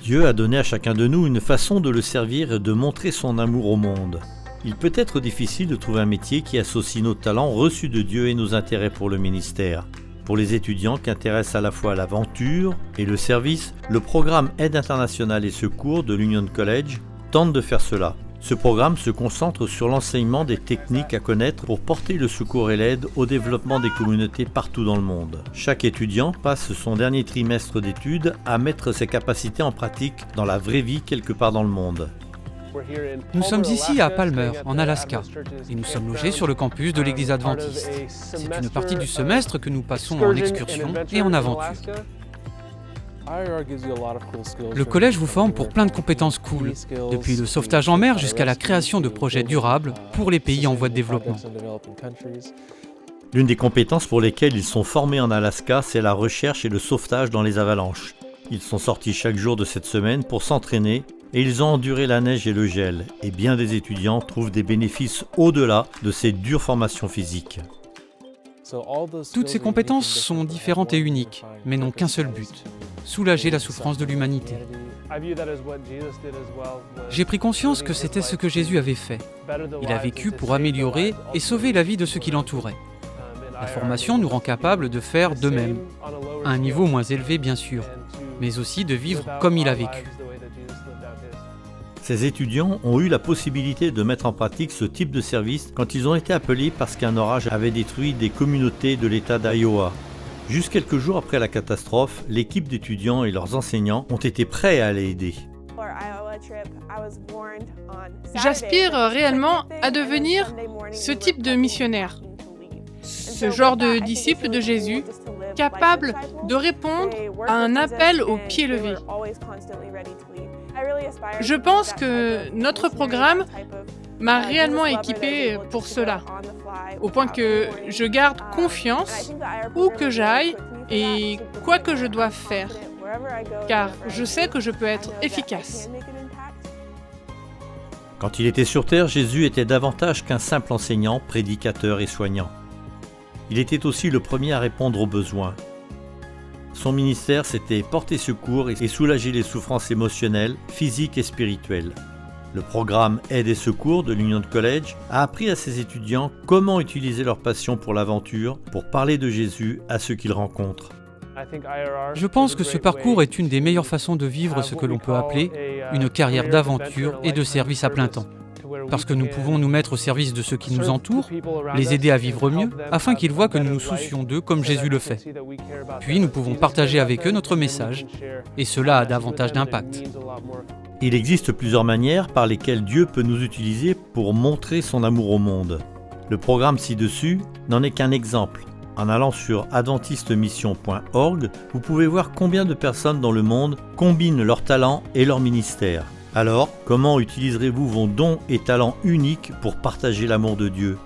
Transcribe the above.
Dieu a donné à chacun de nous une façon de le servir et de montrer son amour au monde. Il peut être difficile de trouver un métier qui associe nos talents reçus de Dieu et nos intérêts pour le ministère. Pour les étudiants qui intéressent à la fois l'aventure et le service, le programme Aide internationale et secours de l'Union College tente de faire cela. Ce programme se concentre sur l'enseignement des techniques à connaître pour porter le secours et l'aide au développement des communautés partout dans le monde. Chaque étudiant passe son dernier trimestre d'études à mettre ses capacités en pratique dans la vraie vie quelque part dans le monde. Nous sommes ici à Palmer, en Alaska, et nous sommes logés sur le campus de l'église adventiste. C'est une partie du semestre que nous passons en excursion et en aventure. Le collège vous forme pour plein de compétences cool, depuis le sauvetage en mer jusqu'à la création de projets durables pour les pays en voie de développement. L'une des compétences pour lesquelles ils sont formés en Alaska, c'est la recherche et le sauvetage dans les avalanches. Ils sont sortis chaque jour de cette semaine pour s'entraîner et ils ont enduré la neige et le gel. Et bien des étudiants trouvent des bénéfices au-delà de ces dures formations physiques. Toutes ces compétences sont différentes et uniques, mais n'ont qu'un seul but, soulager la souffrance de l'humanité. J'ai pris conscience que c'était ce que Jésus avait fait. Il a vécu pour améliorer et sauver la vie de ceux qui l'entouraient. La formation nous rend capables de faire de même, à un niveau moins élevé bien sûr, mais aussi de vivre comme il a vécu. Ces étudiants ont eu la possibilité de mettre en pratique ce type de service quand ils ont été appelés parce qu'un orage avait détruit des communautés de l'État d'Iowa. Juste quelques jours après la catastrophe, l'équipe d'étudiants et leurs enseignants ont été prêts à aller aider. J'aspire réellement à devenir ce type de missionnaire, ce genre de disciple de Jésus, capable de répondre à un appel au pied levé. Je pense que notre programme m'a réellement équipé pour cela, au point que je garde confiance où que j'aille et quoi que je doive faire, car je sais que je peux être efficace. Quand il était sur terre, Jésus était davantage qu'un simple enseignant, prédicateur et soignant. Il était aussi le premier à répondre aux besoins. Son ministère, c'était porter secours et soulager les souffrances émotionnelles, physiques et spirituelles. Le programme Aide et secours de l'Union College a appris à ses étudiants comment utiliser leur passion pour l'aventure pour parler de Jésus à ceux qu'ils rencontrent. Je pense que ce parcours est une des meilleures façons de vivre ce que l'on peut appeler une carrière d'aventure et de service à plein temps. Parce que nous pouvons nous mettre au service de ceux qui nous entourent, les aider à vivre mieux, afin qu'ils voient que nous nous soucions d'eux comme Jésus le fait. Puis nous pouvons partager avec eux notre message, et cela a davantage d'impact. Il existe plusieurs manières par lesquelles Dieu peut nous utiliser pour montrer son amour au monde. Le programme ci-dessus n'en est qu'un exemple. En allant sur adventistemission.org, vous pouvez voir combien de personnes dans le monde combinent leurs talents et leur ministère. Alors, comment utiliserez-vous vos dons et talents uniques pour partager l'amour de Dieu ?